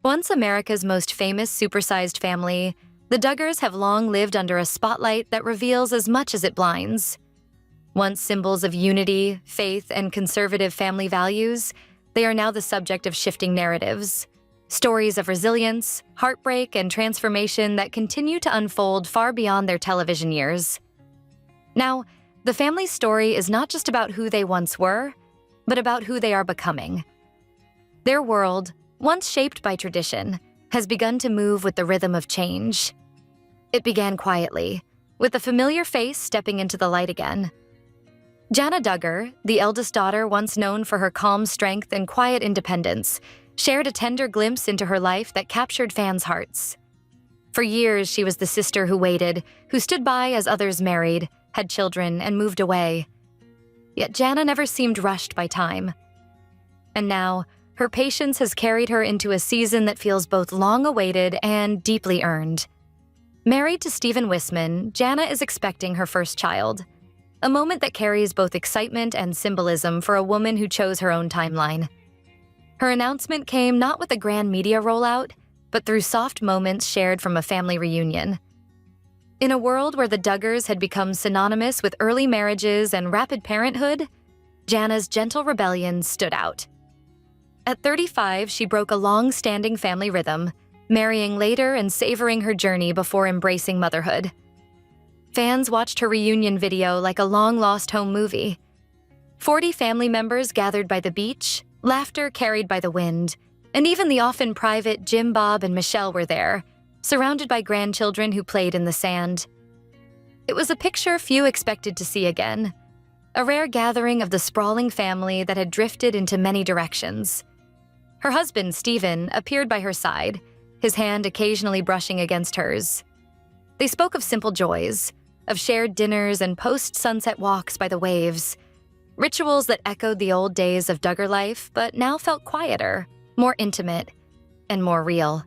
Once America's most famous supersized family, the Duggars have long lived under a spotlight that reveals as much as it blinds. Once symbols of unity, faith, and conservative family values, they are now the subject of shifting narratives. Stories of resilience, heartbreak, and transformation that continue to unfold far beyond their television years. Now, the family's story is not just about who they once were, but about who they are becoming. Their world, once shaped by tradition, has begun to move with the rhythm of change. It began quietly, with a familiar face stepping into the light again. Jana Duggar, the eldest daughter once known for her calm strength and quiet independence, shared a tender glimpse into her life that captured fans' hearts. For years, she was the sister who waited, who stood by as others married, had children, and moved away. Yet Jana never seemed rushed by time. And now, her patience has carried her into a season that feels both long-awaited and deeply earned. Married to Stephen Wisman, Jana is expecting her first child, a moment that carries both excitement and symbolism for a woman who chose her own timeline. Her announcement came not with a grand media rollout, but through soft moments shared from a family reunion. In a world where the Duggars had become synonymous with early marriages and rapid parenthood, Jana's gentle rebellion stood out. At 35, she broke a long-standing family rhythm, marrying later and savoring her journey before embracing motherhood. Fans watched her reunion video like a long-lost home movie. 40 family members gathered by the beach, laughter carried by the wind, and even the often private Jim, Bob, and Michelle were there, surrounded by grandchildren who played in the sand. It was a picture few expected to see again, a rare gathering of the sprawling family that had drifted into many directions. Her husband, Stephen, appeared by her side, his hand occasionally brushing against hers. They spoke of simple joys, of shared dinners and post-sunset walks by the waves, rituals that echoed the old days of Duggar life but now felt quieter, more intimate, and more real.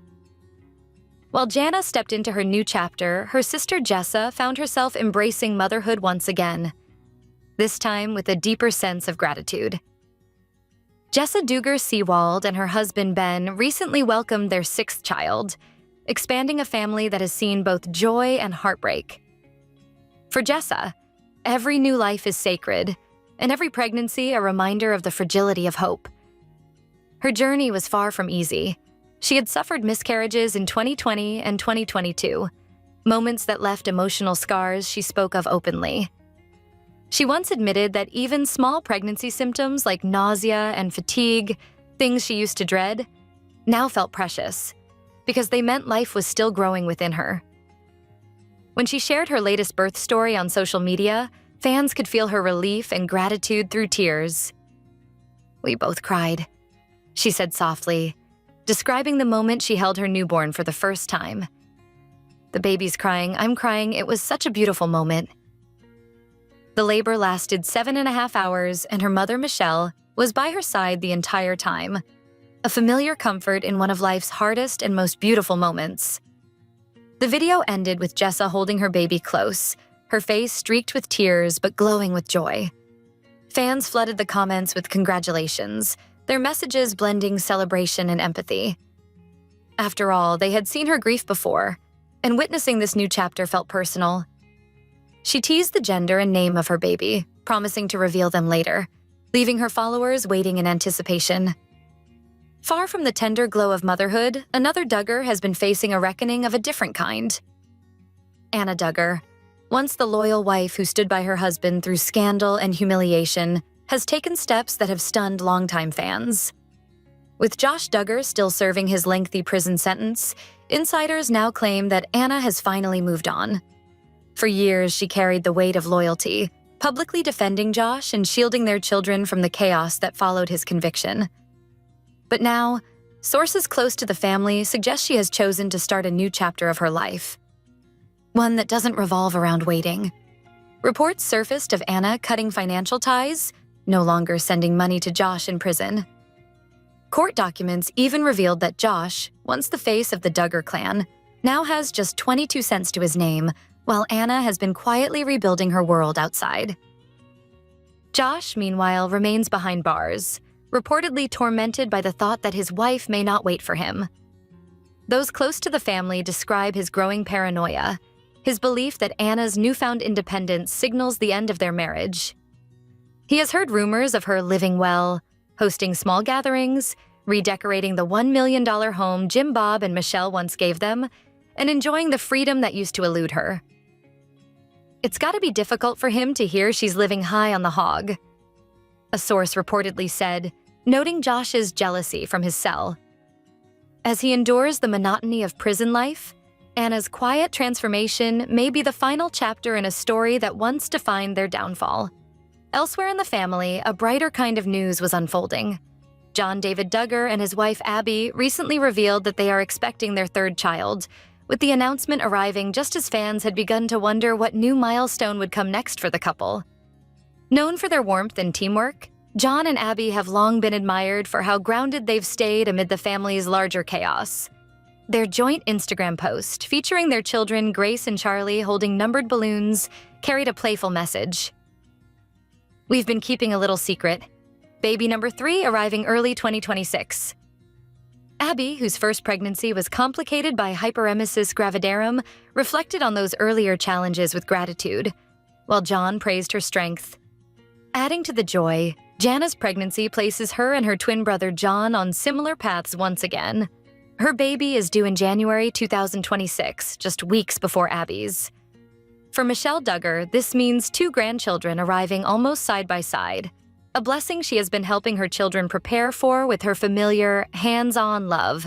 While Jana stepped into her new chapter, her sister Jessa found herself embracing motherhood once again, this time with a deeper sense of gratitude. Jessa Duggar Seawald and her husband Ben recently welcomed their 6th child, expanding a family that has seen both joy and heartbreak. For Jessa, every new life is sacred, and every pregnancy a reminder of the fragility of hope. Her journey was far from easy. She had suffered miscarriages in 2020 and 2022, moments that left emotional scars she spoke of openly. She once admitted that even small pregnancy symptoms like nausea and fatigue, things she used to dread, now felt precious, because they meant life was still growing within her. When she shared her latest birth story on social media, fans could feel her relief and gratitude through tears. "We both cried," she said softly, describing the moment she held her newborn for the first time. "The baby's crying, I'm crying, it was such a beautiful moment." The labor lasted 7.5 hours, and her mother, Michelle, was by her side the entire time, a familiar comfort in one of life's hardest and most beautiful moments. The video ended with Jessa holding her baby close, her face streaked with tears but glowing with joy. Fans flooded the comments with congratulations, their messages blending celebration and empathy. After all, they had seen her grief before, and witnessing this new chapter felt personal. She teased the gender and name of her baby, promising to reveal them later, leaving her followers waiting in anticipation. Far from the tender glow of motherhood, another Duggar has been facing a reckoning of a different kind. Anna Duggar, once the loyal wife who stood by her husband through scandal and humiliation, has taken steps that have stunned longtime fans. With Josh Duggar still serving his lengthy prison sentence, insiders now claim that Anna has finally moved on. For years, she carried the weight of loyalty, publicly defending Josh and shielding their children from the chaos that followed his conviction. But now, sources close to the family suggest she has chosen to start a new chapter of her life, one that doesn't revolve around waiting. Reports surfaced of Anna cutting financial ties, no longer sending money to Josh in prison. Court documents even revealed that Josh, once the face of the Duggar clan, now has just 22 cents to his name, while Anna has been quietly rebuilding her world outside. Josh, meanwhile, remains behind bars, reportedly tormented by the thought that his wife may not wait for him. Those close to the family describe his growing paranoia, his belief that Anna's newfound independence signals the end of their marriage. He has heard rumors of her living well, hosting small gatherings, redecorating the $1 million home Jim Bob and Michelle once gave them, and enjoying the freedom that used to elude her. It's gotta be difficult for him to hear she's living high on the hog, a source reportedly said, noting Josh's jealousy from his cell. As he endures the monotony of prison life, Anna's quiet transformation may be the final chapter in a story that once defined their downfall. Elsewhere in the family, a brighter kind of news was unfolding. John David Duggar and his wife Abby recently revealed that they are expecting their third child, with the announcement arriving just as fans had begun to wonder what new milestone would come next for the couple. Known for their warmth and teamwork, John and Abby have long been admired for how grounded they've stayed amid the family's larger chaos. Their joint Instagram post, featuring their children Grace and Charlie holding numbered balloons, carried a playful message. "We've been keeping a little secret. Baby number 3 arriving early 2026. Abby, whose first pregnancy was complicated by hyperemesis gravidarum, reflected on those earlier challenges with gratitude, while John praised her strength. Adding to the joy, Jana's pregnancy places her and her twin brother John on similar paths once again. Her baby is due in January 2026, just weeks before Abby's. For Michelle Duggar, this means 2 grandchildren arriving almost side by side, a blessing she has been helping her children prepare for with her familiar, hands-on love.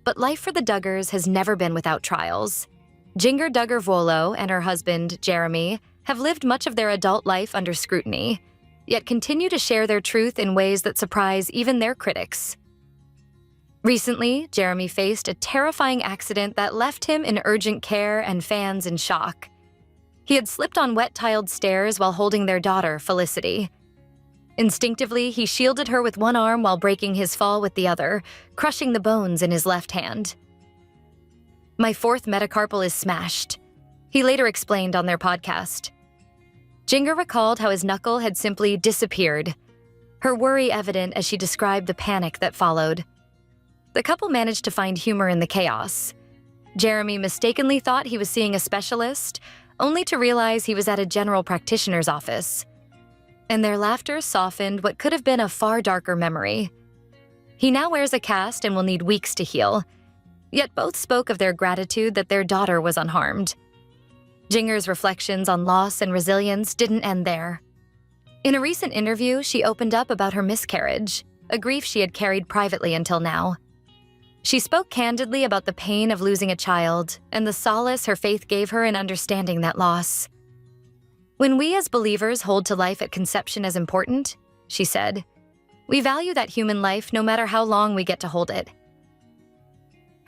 But life for the Duggars has never been without trials. Jinger Duggar-Volo and her husband, Jeremy, have lived much of their adult life under scrutiny, yet continue to share their truth in ways that surprise even their critics. Recently, Jeremy faced a terrifying accident that left him in urgent care and fans in shock. He had slipped on wet-tiled stairs while holding their daughter, Felicity. Instinctively, he shielded her with one arm while breaking his fall with the other, crushing the bones in his left hand. "My 4th metacarpal is smashed," he later explained on their podcast. Jinger recalled how his knuckle had simply disappeared, her worry evident as she described the panic that followed. The couple managed to find humor in the chaos. Jeremy mistakenly thought he was seeing a specialist, only to realize he was at a general practitioner's office. And their laughter softened what could have been a far darker memory. He now wears a cast and will need weeks to heal, yet both spoke of their gratitude that their daughter was unharmed. Jinger's reflections on loss and resilience didn't end there. In a recent interview, she opened up about her miscarriage, a grief she had carried privately until now. She spoke candidly about the pain of losing a child and the solace her faith gave her in understanding that loss. "When we as believers hold to life at conception as important," she said, "we value that human life no matter how long we get to hold it."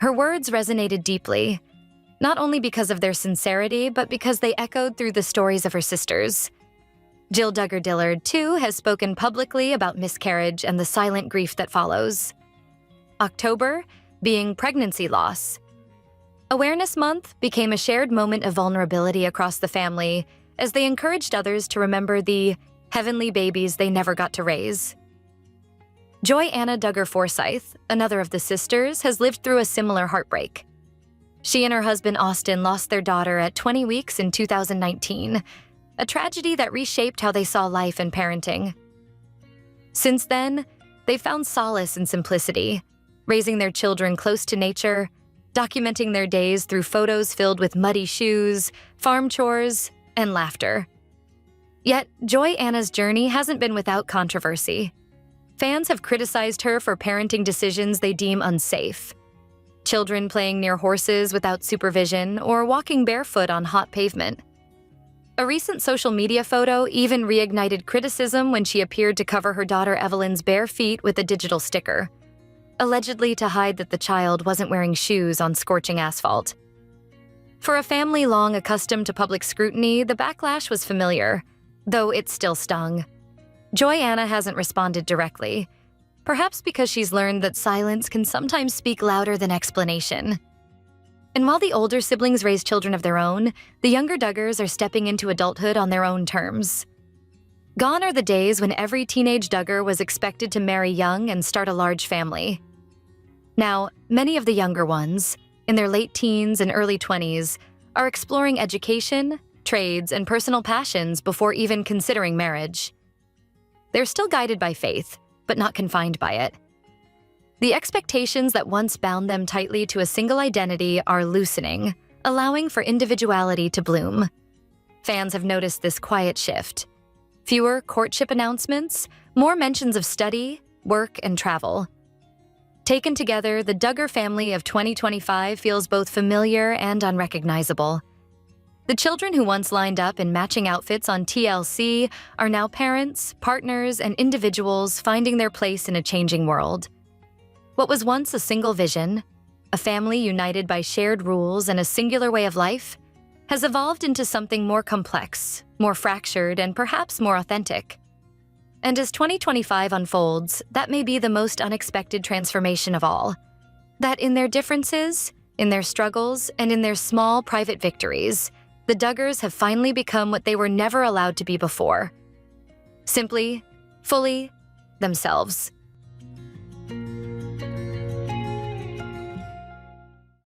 Her words resonated deeply, not only because of their sincerity, but because they echoed through the stories of her sisters. Jill Duggar-Dillard, too, has spoken publicly about miscarriage and the silent grief that follows. October, being pregnancy loss. Awareness Month became a shared moment of vulnerability across the family as they encouraged others to remember the heavenly babies they never got to raise. Joy Anna Duggar-Forsyth, another of the sisters, has lived through a similar heartbreak. She and her husband Austin lost their daughter at 20 weeks in 2019, a tragedy that reshaped how they saw life and parenting. Since then, they've found solace in simplicity, raising their children close to nature, documenting their days through photos filled with muddy shoes, farm chores, and laughter. Yet, Joy Anna's journey hasn't been without controversy. Fans have criticized her for parenting decisions they deem unsafe. Children playing near horses without supervision or walking barefoot on hot pavement. A recent social media photo even reignited criticism when she appeared to cover her daughter Evelyn's bare feet with a digital sticker, allegedly to hide that the child wasn't wearing shoes on scorching asphalt. For a family long accustomed to public scrutiny, the backlash was familiar, though it still stung. Joy Anna hasn't responded directly, perhaps because she's learned that silence can sometimes speak louder than explanation. And while the older siblings raise children of their own, the younger Duggars are stepping into adulthood on their own terms. Gone are the days when every teenage Duggar was expected to marry young and start a large family. Now, many of the younger ones, in their late teens and early 20s, are exploring education, trades, and personal passions before even considering marriage. They're still guided by faith, but not confined by it. The expectations that once bound them tightly to a single identity are loosening, allowing for individuality to bloom. Fans have noticed this quiet shift. Fewer courtship announcements, more mentions of study, work, and travel. Taken together, the Duggar family of 2025 feels both familiar and unrecognizable. The children who once lined up in matching outfits on TLC are now parents, partners, and individuals finding their place in a changing world. What was once a single vision, a family united by shared rules and a singular way of life, has evolved into something more complex, more fractured, and perhaps more authentic. And as 2025 unfolds, that may be the most unexpected transformation of all. That in their differences, in their struggles, and in their small private victories, the Duggars have finally become what they were never allowed to be before. Simply, fully, themselves.